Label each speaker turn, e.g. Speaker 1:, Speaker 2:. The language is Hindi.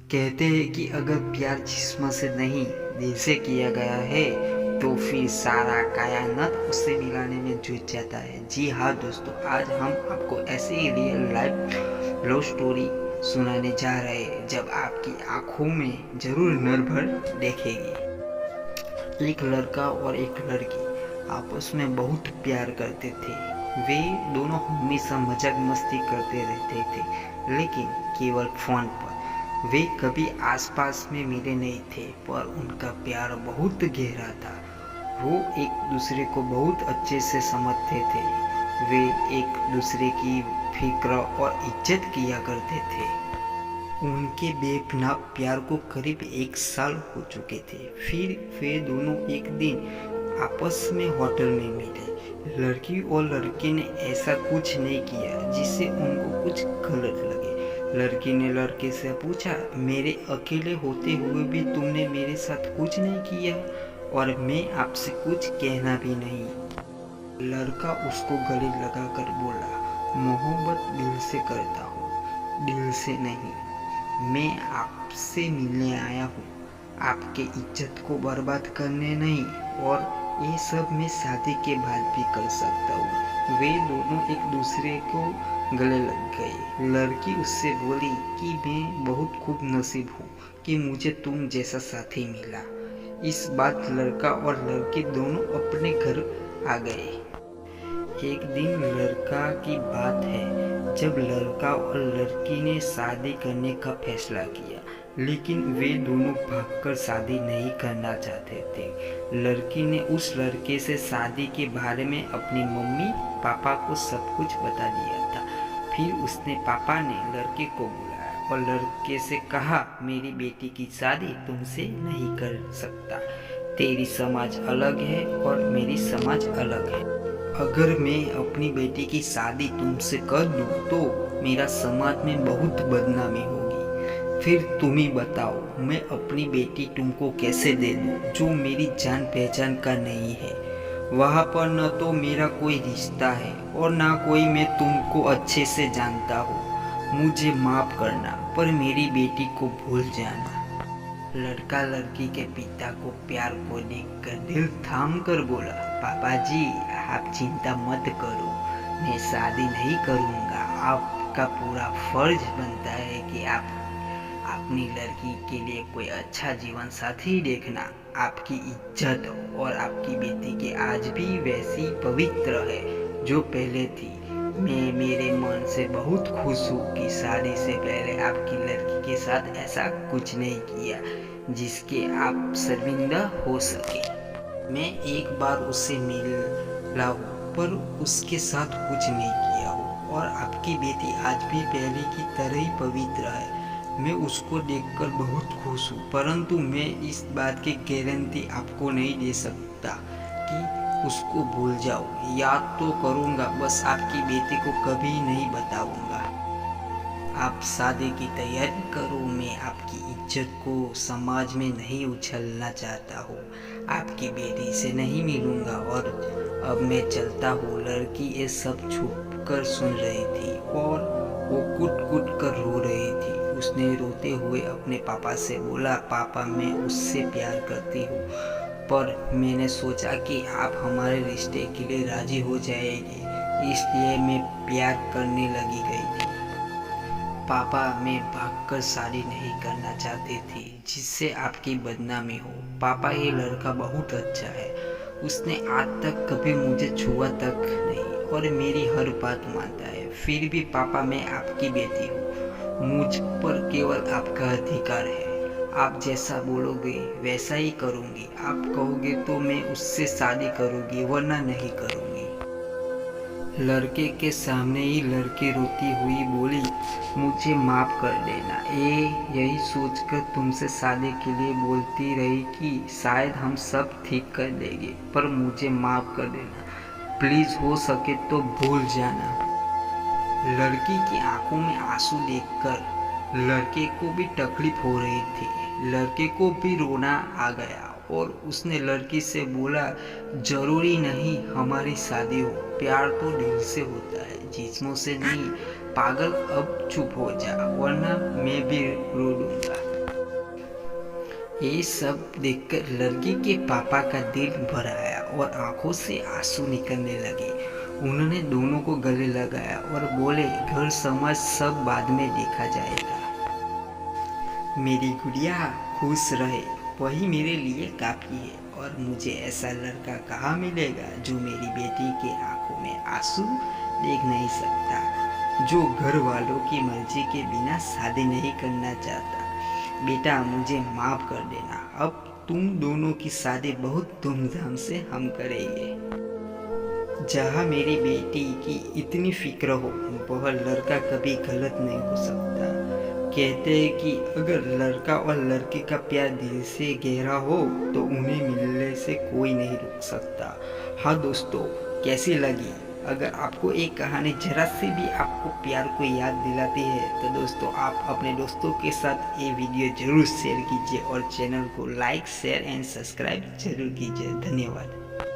Speaker 1: कहते हैं कि अगर प्यार जिस्म से नहीं दिल से किया गया है तो फिर सारा कायनात उससे मिलाने में जुट जाता है। जी हाँ दोस्तों, आज हम आपको ऐसी ही रियल लाइफ लव स्टोरी सुनाने जा रहे हैं जब आपकी आंखों में जरूर नर भर देखेगी। एक लड़का और एक लड़की आपस में बहुत प्यार करते थे। वे दोनों हमेशा मजाक मस्ती करते रहते थे, लेकिन केवल फोन पर। वे कभी आसपास में मिले नहीं थे, पर उनका प्यार बहुत गहरा था। वो एक दूसरे को बहुत अच्छे से समझते थे। वे एक दूसरे की फिक्र और इज्जत किया करते थे। उनके बेपनाह प्यार को करीब 1 साल हो चुके थे। फिर वे दोनों एक दिन आपस में होटल में मिले। लड़की और लड़के ने ऐसा कुछ नहीं किया जिससे उनको कुछ गलत लगे। लड़की ने लड़के से पूछा, मेरे अकेले होते हुए भी तुमने मेरे साथ कुछ नहीं किया और मैं आपसे कुछ कहना भी नहीं। लड़का उसको गले लगाकर बोला, मोहब्बत दिल से करता हूँ, दिल से नहीं। मैं आपसे मिलने आया हूँ, आपके इज्जत को बर्बाद करने नहीं, और ये सब मैं शादी के बाद भी कर सकता हूँ। वे दोनों एक दूसरे को गले लग गए। लड़की उससे बोली कि मैं बहुत खूब नसीब हूँ कि मुझे तुम जैसा साथी मिला। इस बात लड़का और लड़की दोनों अपने घर आ गए। एक दिन लड़का की बात है जब लड़का और लड़की ने शादी करने का फैसला किया, लेकिन वे दोनों भागकर शादी नहीं करना चाहते थे। लड़की ने उस लड़के से शादी के बारे में अपनी मम्मी पापा को सब कुछ बता दिया था। फिर उसने पापा ने लड़के को बुलाया और लड़के से कहा, मेरी बेटी की शादी तुमसे नहीं कर सकता। तेरी समाज अलग है और मेरी समाज अलग है। अगर मैं अपनी बेटी की शादी तुमसे कर दूं तो मेरा समाज में बहुत बदनामी होगी। फिर तुम ही बताओ, मैं अपनी बेटी तुमको कैसे दे दूं जो मेरी जान पहचान का नहीं है। वहाँ पर न तो मेरा कोई रिश्ता है और ना कोई मैं तुमको अच्छे से जानता हूँ। मुझे माफ करना, पर मेरी बेटी को भूल जाना। लड़का लड़की के पिता को प्यार को देखकर दिल थाम कर बोला, पापा जी आप चिंता मत करो, मैं शादी नहीं करूँगा। आपका पूरा फर्ज बनता है कि आप अपनी लड़की के लिए कोई अच्छा जीवन साथी देखना। आपकी इज्जत और आपकी बेटी की आज भी वैसी पवित्र है जो पहले थी। मैं मेरे मन से बहुत खुश हूँ कि शादी से पहले आपकी लड़की के साथ ऐसा कुछ नहीं किया जिसके आप शर्मिंदा हो सके। मैं एक बार उससे मिला हूँ, पर उसके साथ कुछ नहीं किया हूँ, और आपकी बेटी आज भी पहले की तरह ही पवित्र है। मैं उसको देखकर बहुत खुश हूँ, परंतु मैं इस बात की गारंटी आपको नहीं दे सकता कि उसको भूल जाओ। याद तो करूँगा, बस आपकी बेटी को कभी नहीं बताऊँगा। आप शादी की तैयारी करो, मैं आपकी इज्जत को समाज में नहीं उछलना चाहता हूँ। आपकी बेटी से नहीं मिलूँगा और अब मैं चलता हूँ। लड़की ये सब छुप कर सुन रही थी और वो कुट कुट कर रो रही थी। उसने रोते हुए अपने पापा से बोला, पापा मैं उससे प्यार करती हूँ, पर मैंने सोचा कि आप हमारे रिश्ते के लिए राजी हो जाएंगे, इसलिए मैं प्यार करने लगी गई थी। पापा मैं भागकर शादी नहीं करना चाहती थी जिससे आपकी बदनामी हो। पापा ये लड़का बहुत अच्छा है, उसने आज तक कभी मुझे छुआ तक नहीं और मेरी हर बात मानता है। फिर भी पापा मैं आपकी बेटी हूँ, मुझ पर केवल आपका अधिकार है। आप जैसा बोलोगे वैसा ही करूँगी। आप कहोगे तो मैं उससे शादी करूँगी, वरना नहीं करूँगी। लड़के के सामने ही लड़की रोती हुई बोली, मुझे माफ़ कर देना। यही सोचकर तुमसे शादी के लिए बोलती रही कि शायद हम सब ठीक कर देंगे, पर मुझे माफ़ कर देना प्लीज़, हो सके तो भूल जाना। लड़की की आंखों में आंसू देखकर लड़के को भी तकलीफ हो रही थी। लड़के को भी रोना आ गया और उसने लड़की से बोला, जरूरी नहीं हमारी शादी हो, प्यार तो दिल से होता है, जिस्मों से नहीं। पागल अब चुप हो जा, वरना मैं भी रो दूंगा। ये सब देखकर लड़की के पापा का दिल भर आया और आंखों से आंसू निकलने लगे। उन्होंने दोनों को गले लगाया और बोले, घर समाज सब बाद में देखा जाएगा। मेरी गुड़िया खुश रहे, वही मेरे लिए काफ़ी है। और मुझे ऐसा लड़का कहाँ मिलेगा जो मेरी बेटी के आंखों में आंसू देख नहीं सकता, जो घर वालों की मर्जी के बिना शादी नहीं करना चाहता। बेटा मुझे माफ़ कर देना, अब तुम दोनों की शादी बहुत धूमधाम से हम करेंगे। जहाँ मेरी बेटी की इतनी फिक्र हो, वह लड़का कभी गलत नहीं हो सकता। कहते हैं कि अगर लड़का और लड़की का प्यार दिल से गहरा हो तो उन्हें मिलने से कोई नहीं रोक सकता। हाँ दोस्तों, कैसी लगी? अगर आपको एक कहानी जरा से भी आपको प्यार को याद दिलाती है तो दोस्तों आप अपने दोस्तों के साथ ये वीडियो जरूर शेयर कीजिए और चैनल को लाइक शेयर एंड सब्सक्राइब जरूर कीजिए। धन्यवाद।